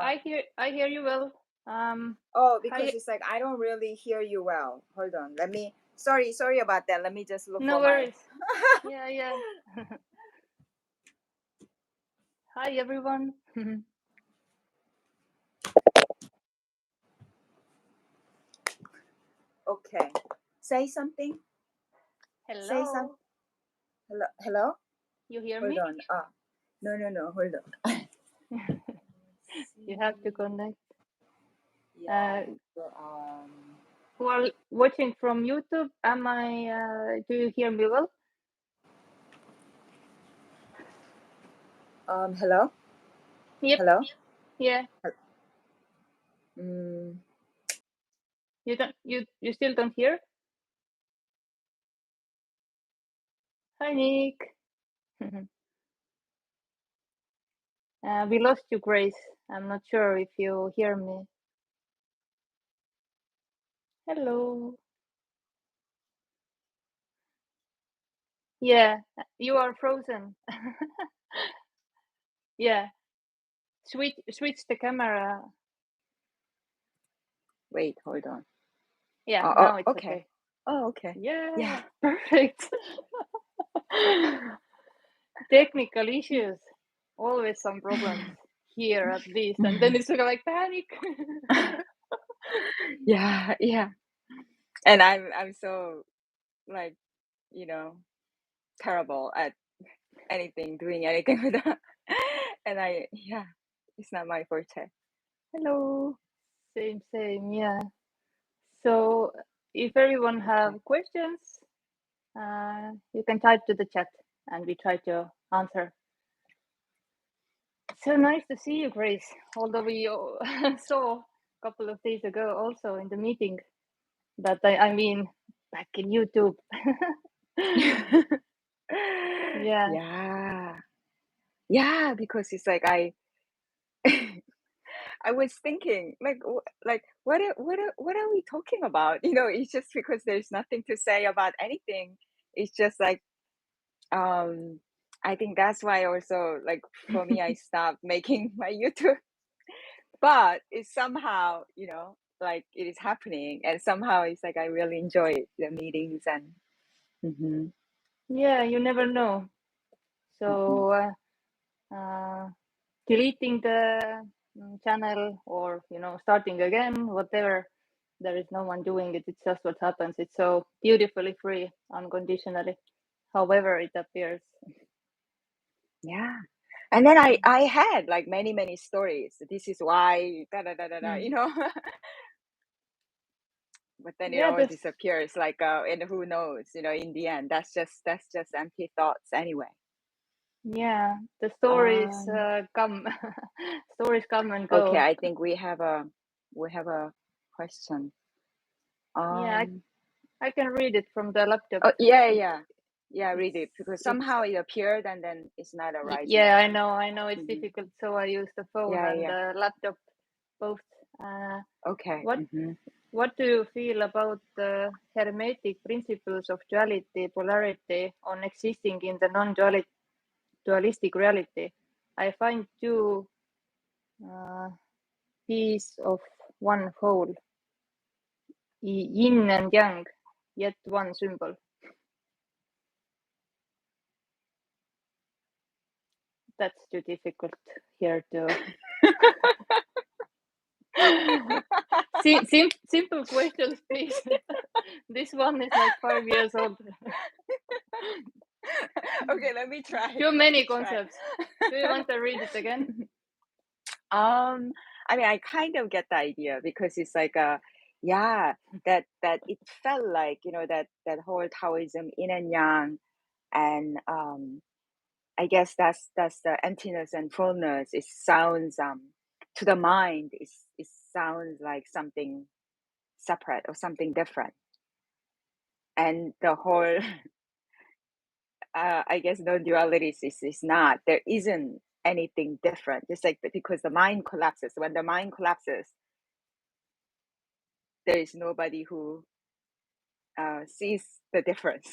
I hear you well. Oh, because Hi. it's like I don't really hear you well. Hold on. Let me. Sorry about that. Let me just look No for my. worries. Yeah. Hi everyone. Okay. Say something. Say some. Hello. Hello. You hear Hold me? on. No. Hold on. You have to connect. Yeah. Who are watching from YouTube? Do you hear me well? Hello. Yep. Hello. Yeah. Mm, You still don't hear? Hi Nick. We lost you, Grace. I'm not sure if you hear me. Hello. Yeah, you are frozen. Yeah. Switch the camera. wait. Hold on. Yeah, Oh. now it's Okay. okay. Oh. Okay. Yeah, Yeah. perfect. Technical issues. Always some problems here at least. And then it's sort of like panic. Yeah. Yeah. And I'm so like terrible at doing anything with that. And it's not my forte. Hello. Same, yeah. So if everyone Okay. have questions, you can type to the chat and we try to answer. So nice to see you, Grace. Although we saw a couple of days ago also in the meeting, but I mean back in YouTube. Yeah. Yeah, because it's like I I was thinking like what are we talking about? It's just because there's nothing to say about anything. It's just like I think that's why also like for me I stopped making my YouTube. But it's somehow, like it is happening, and somehow it's like I really enjoy the meetings and Mhm. Yeah, you never know. So deleting the channel or starting again, whatever, there is no one doing it. It's just what happens. It's so beautifully free, unconditionally, however it appears. Yeah. And then I had like many stories. This is why da da da da da. But then it Yeah, all disappears like and who knows, in the end. That's just empty thoughts anyway. yeah, the stories come stories come and Okay, go. I think we have a question. Yeah, Um I can read it from the laptop. oh yeah, read it because It's somehow it appeared and then it's not arising yeah, again. I know it's Mhm. difficult, so I use the phone and Yeah. the laptop both. Okay. What what do you feel about the hermetic principles of duality, polarity on existing in the non-dualistic reality? I find two pieces of one whole, yin and yang, yet one symbol. That's too difficult here to. Simple questions, please. This one is like 5 years old. Okay, let me try. Too many concepts. Do you want to read it again? I mean, I kind of get the idea because it's like that it felt like that whole Taoism yin and yang, and I guess that's the emptiness and fullness. It sounds to the mind, it sounds like something separate or something different, and the whole I guess non-duality is not. There isn't anything different. Just like because the mind collapses. When the mind collapses, there is nobody who sees the difference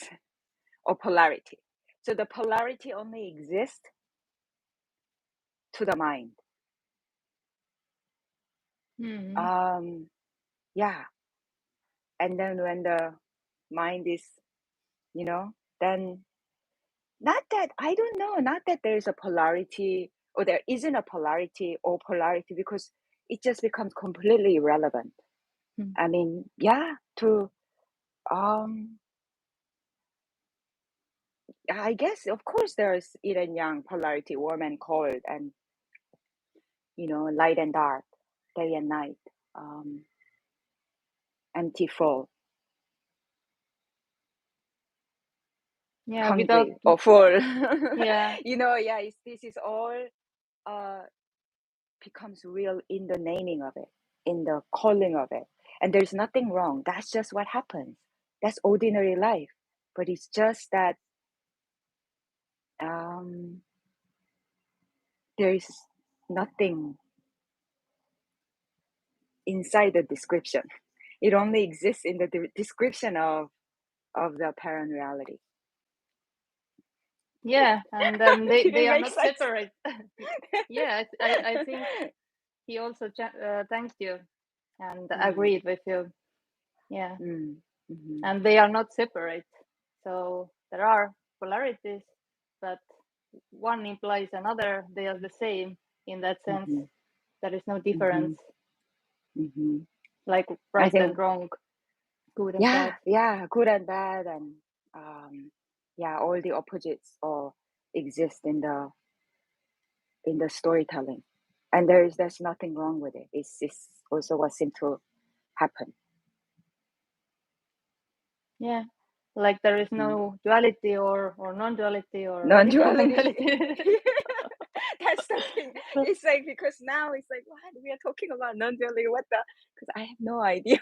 or polarity. So the polarity only exists to the mind. Yeah. And then when the mind is, then not that, I don't know, not that there's a polarity or there isn't a polarity or polarity, because it just becomes completely irrelevant. I mean, to I guess, of course, there's yin and yang polarity, warm and cold, and light and dark, day and night, empty, full, hungry or full. Yeah. This is all becomes real in the naming of it, in the calling of it, and there's nothing wrong. That's just what happens. That's ordinary life. But it's just that there's nothing inside the description. It only exists in the description of the apparent reality. Yeah, and then they are not sense? separate. Yeah, I think he also thanked you and agreed with you. Yeah. And they are not separate. So there are polarities, but one implies another. They are the same in that sense. There is no difference. Like right and wrong, good and bad. Yeah, good and bad, and all the opposites all exist in the storytelling, and there's nothing wrong with it. It's also what seems to happen. Yeah, like there is no duality or non-duality or non-duality. That's the thing. It's like, because now it's like, what we are talking about non-duality? What the? Because I have no idea.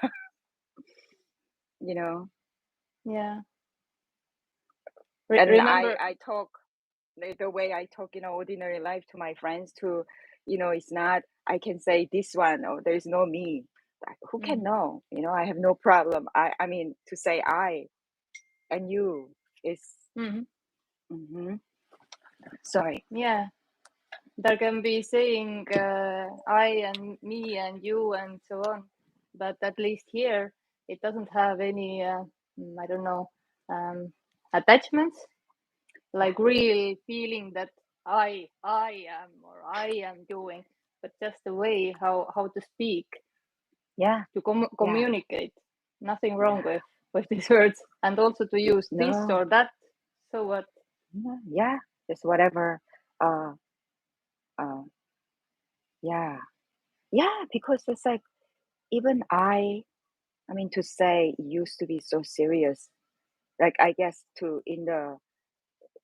Yeah. And remember, I talk the way I talk in ordinary life to my friends too. It's not, I can say this one, or there's no me. Who can know? I have no problem. I mean, to say I and you is sorry. Yeah, there can be saying I and me and you and so on, but at least here it doesn't have any I don't know, attachments, like real feeling that I am, or I am doing, but just the way how to speak, to communicate. Nothing wrong with these words, and also to use this or that. So what? Just whatever. Because it's like, even I mean, to say used to be so serious, like, I guess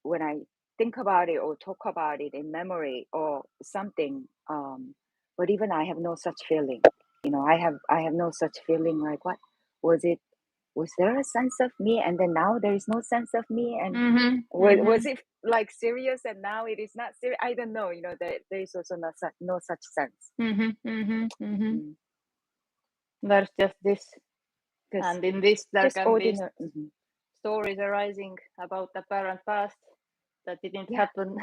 when I think about it or talk about it in memory or something, but even I have no such feeling. I have no such feeling, like, what was it? Was there a sense of me, and then now there is no sense of me, and was it like serious, and now it is not serious? I don't know. There is also no such sense. There's just this, and in this there can be stories arising about the apparent past that didn't happen.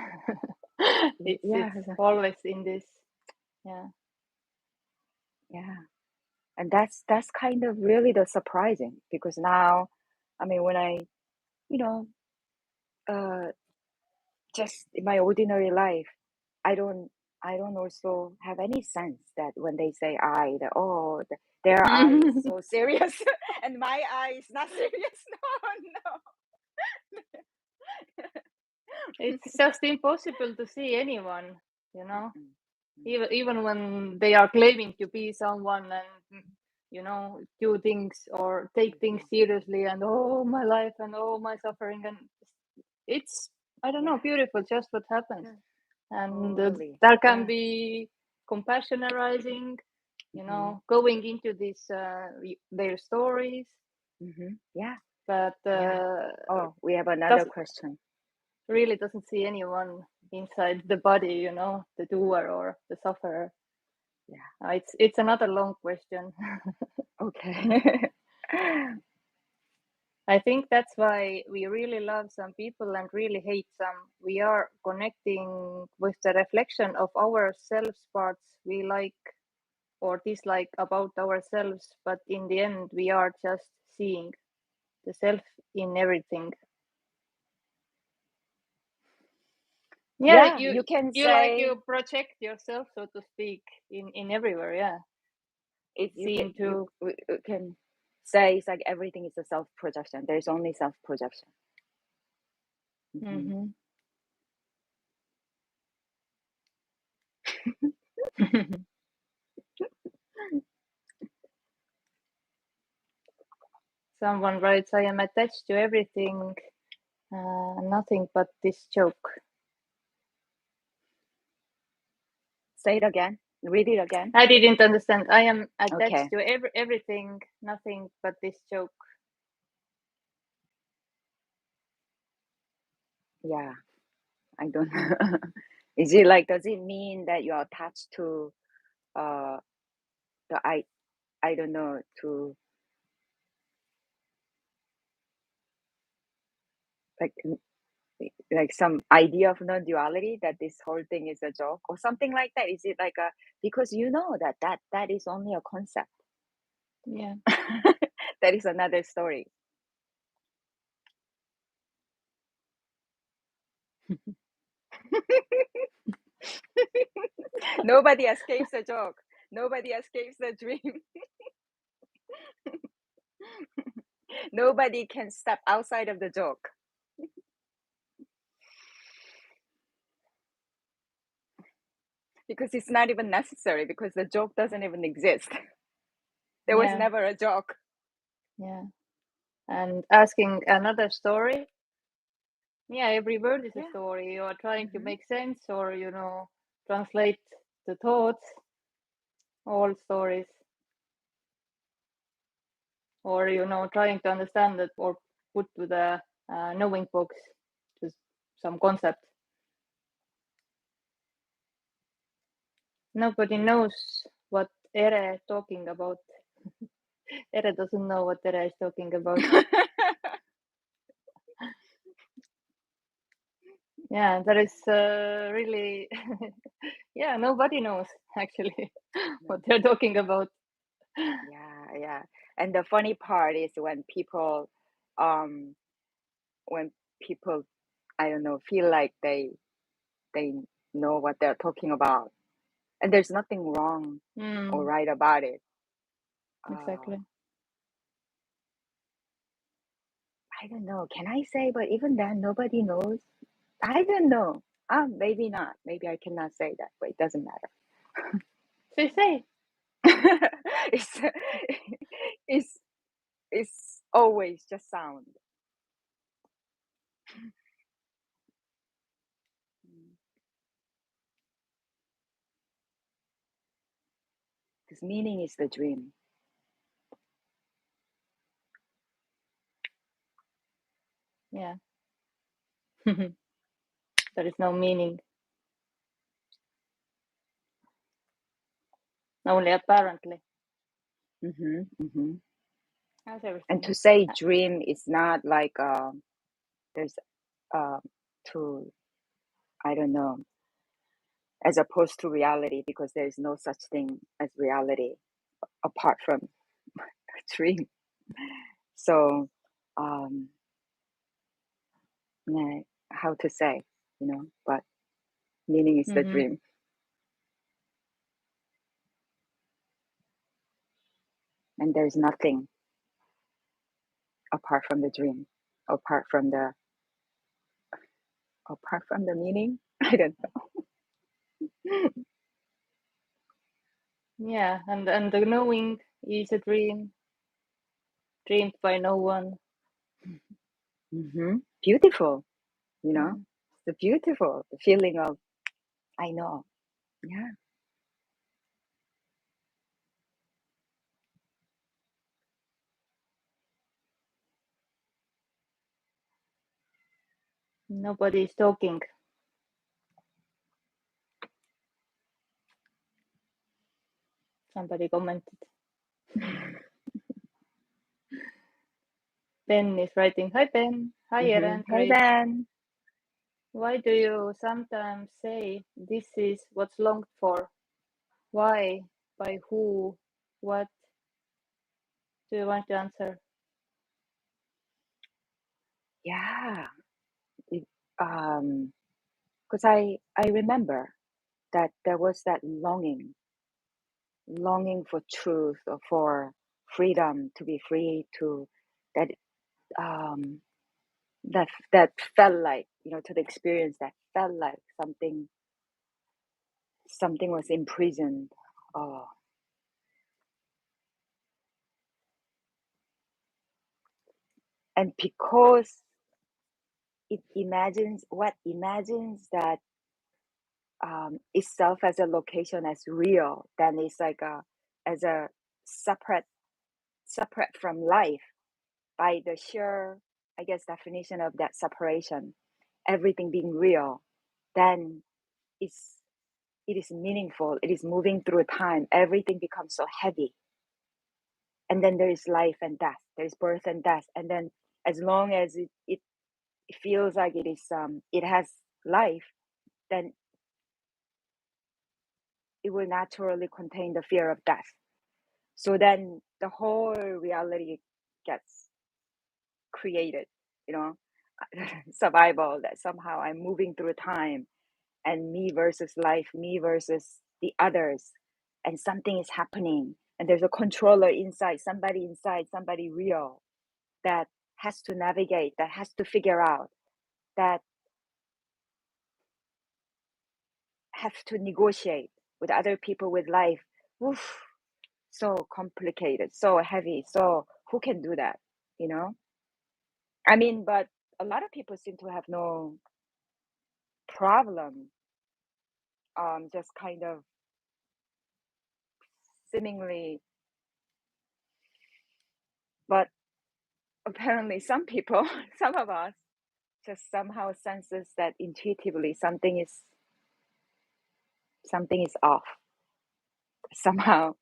It's always in this. And that's kind of really the surprising, because now, I mean, when I just in my ordinary life, I don't also have any sense that when they say I, that their I is so serious and my I is not serious. No. It's just impossible to see anyone, even when they are claiming to be someone, and do things or take things seriously, and my life and my suffering, and it's, I don't know, beautiful just what happens. And there can be compassion arising, going into this their stories. But we have another question. Really doesn't see anyone inside the body, the doer or the sufferer. It's another long question. Okay. I think that's why we really love some people and really hate some. We are connecting with the reflection of our selves parts we like or dislike about ourselves, but in the end, we are just seeing the self in everything. Yeah, you can you say, like you project yourself, so to speak, in everywhere. Yeah, if you seem to. you can say it's like everything is a self-projection. There's only self-projection. Mm-hmm. Someone writes, I am attached to everything, nothing but this joke. Say it again. Read it again. I didn't understand. I am attached Okay. to everything, nothing but this joke. Yeah, I don't know. Is it like, does it mean that you are attached to the I don't know, to like some idea of non-duality, that this whole thing is a joke or something like that? Is it like a, because you know that is only a concept. Yeah. That is another story. Nobody escapes a joke. Nobody escapes the dream. Nobody can step outside of the joke. Because it's not even necessary, because the joke doesn't even exist. There was never a joke. Yeah. And asking another story. Yeah, every word is a story. You are trying to make sense, or, translate the thoughts, all stories. Or, trying to understand it or put to the knowing box, just some concept. Nobody knows what Ere is talking about. Ere doesn't know what Ere is talking about. Yeah, that is really, yeah, nobody knows actually what they're talking about. Yeah. And the funny part is when people, I don't know, feel like they know what they're talking about, and there's nothing wrong or right about it. Exactly. I don't know. Can I say? But even then, nobody knows. I don't know. Maybe not. Maybe I cannot say that, but it doesn't matter. Say. It's always just sound. Because meaning is the dream. Yeah. There is no meaning. Only apparently. How's everything? And to say dream is not like there's to, I don't know, as opposed to reality, because there is no such thing as reality apart from a dream. So how to say, but meaning is the dream. And there's nothing apart from the dream, apart from the meaning. I don't know. Yeah, and the knowing is a dream, dreamed by no one. Beautiful, the beautiful feeling of I know. Yeah. Nobody is talking. Somebody commented. Ben is writing, hi Ben, hi Ere and Hey Grace. Ben. Why do you sometimes say this is what's longed for? Why? by who, what? Do you want to answer? Yeah, because I remember that there was that longing for truth or for freedom, to be free, to that um that felt like, to the experience, that felt like something was imprisoned. Oh, and because it imagines that itself as a location, as real, then it's like as a separate from life, by the sheer, I guess, definition of that separation, everything being real, then it's it is meaningful, it is moving through time, everything becomes so heavy. And then there is life and death, there is birth and death, and then as long as it feels like it has life, then it will naturally contain the fear of death. So then the whole reality gets created, survival, that somehow I'm moving through time, and me versus life, me versus the others, and something is happening, and there's a controller inside, somebody real, that has to navigate, that has to figure out, that have to negotiate with other people, with life. Oof, so complicated, so heavy. So who can do that? I mean, but a lot of people seem to have no problem, just kind of seemingly, but apparently some people, some of us, just somehow senses that intuitively something is off. Somehow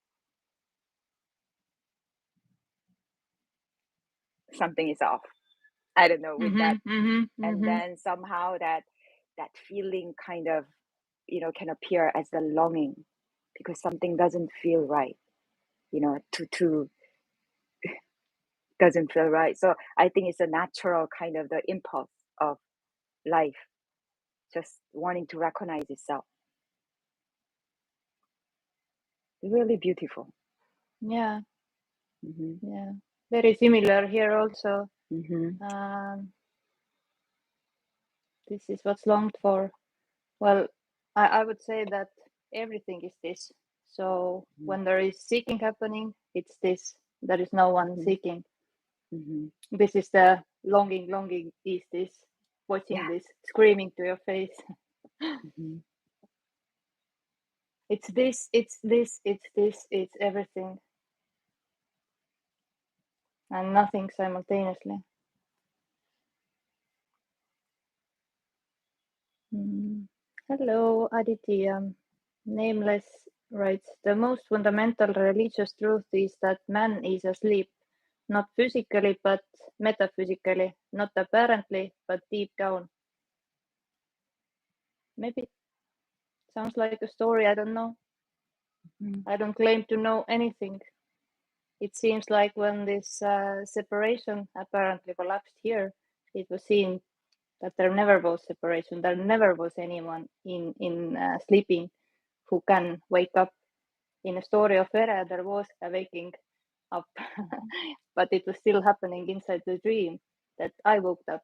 something is off. I don't know, with that. And then somehow that feeling kind of, can appear as the longing, because something doesn't feel right, to doesn't feel right. So I think it's a natural kind of the impulse of life, just wanting to recognize itself. Really beautiful. Yeah. Mm-hmm. Yeah. Very similar here also. Mm-hmm. This is what's longed for. Well, I would say that everything is this. So when there is seeking happening, it's this. There is no one seeking. This is the longing is this, watching this, screaming to your face. It's this, it's this, it's this, it's everything. And nothing simultaneously. Hello, Aditi. Nameless writes, the most fundamental religious truth is that man is asleep, not physically, but metaphysically, not apparently, but deep down. Maybe sounds like a story, I don't know. I don't claim to know anything. It seems like when this separation apparently collapsed here, it was seen that there never was separation. There never was anyone in sleeping who can wake up. In a story of Ere, there was a waking up, but it was still happening inside the dream that I woke up.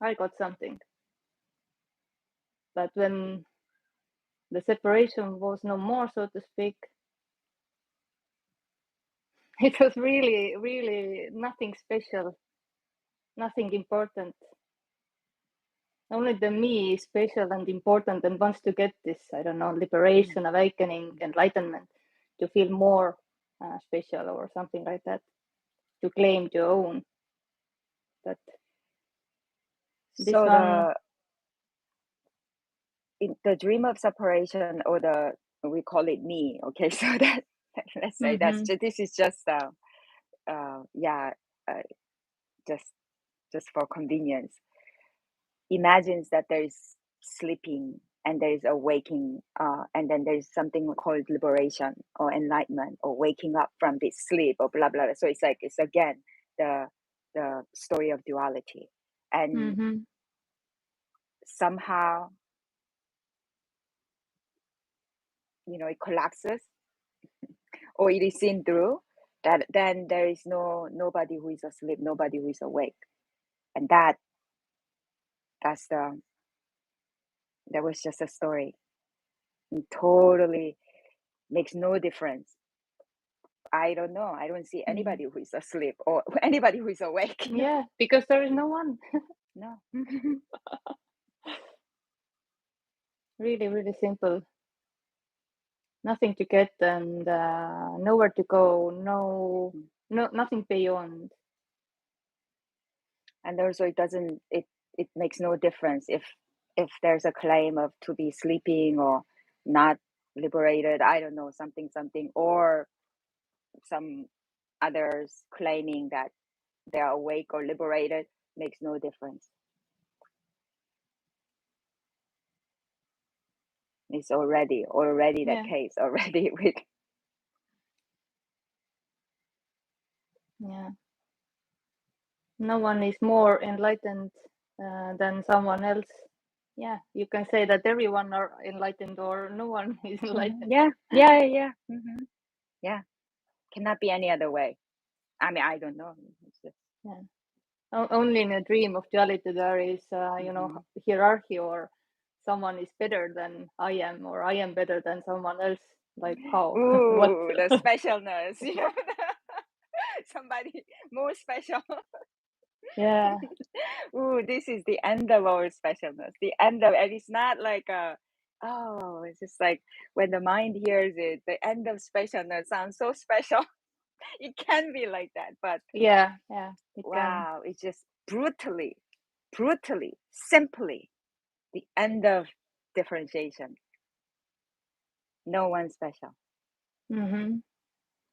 I got something. But when the separation was no more, so to speak, it was really, really nothing special, nothing important. Only the me is special and important and wants to get this, I don't know, liberation, awakening, enlightenment, to feel more special or something like that, to claim, to own. But this so one, the dream of separation, or we call it me, okay? So that, let's say this is just just for convenience, imagines that there is sleeping and there is a waking, and then there is something called liberation or enlightenment or waking up from this sleep or blah blah blah. So it's like it's again the story of duality, and somehow, you know, it collapses or it is seen through. That then there is nobody who is asleep, nobody who is awake, and that was just a story. It totally makes no difference. I don't know. I don't see anybody who is asleep or anybody who is awake. Yeah, because there is no one. No. Really, really simple. Nothing to get and nowhere to go. No, nothing beyond. And also, it makes no difference if there's a claim of to be sleeping or not liberated. I don't know, something, or some others claiming that they're awake or liberated. Makes no difference. It's already the case already with. Yeah. No one is more enlightened than someone else. Yeah, you can say that everyone are enlightened or no one is enlightened. Yeah. Yeah. Cannot be any other way. I mean, I don't know. It's just... Yeah. Only in a dream of duality there is, you know, hierarchy, or someone is better than I am, or I am better than someone else. Like how? Ooh, What? the specialness. You know, somebody more special. Yeah. Ooh, this is the end of our specialness. The end of, and it's not like it's just like when the mind hears it, the end of specialness sounds so special. It can be like that, but Yeah, it wow, it's just brutally, simply the end of differentiation. No one special. can.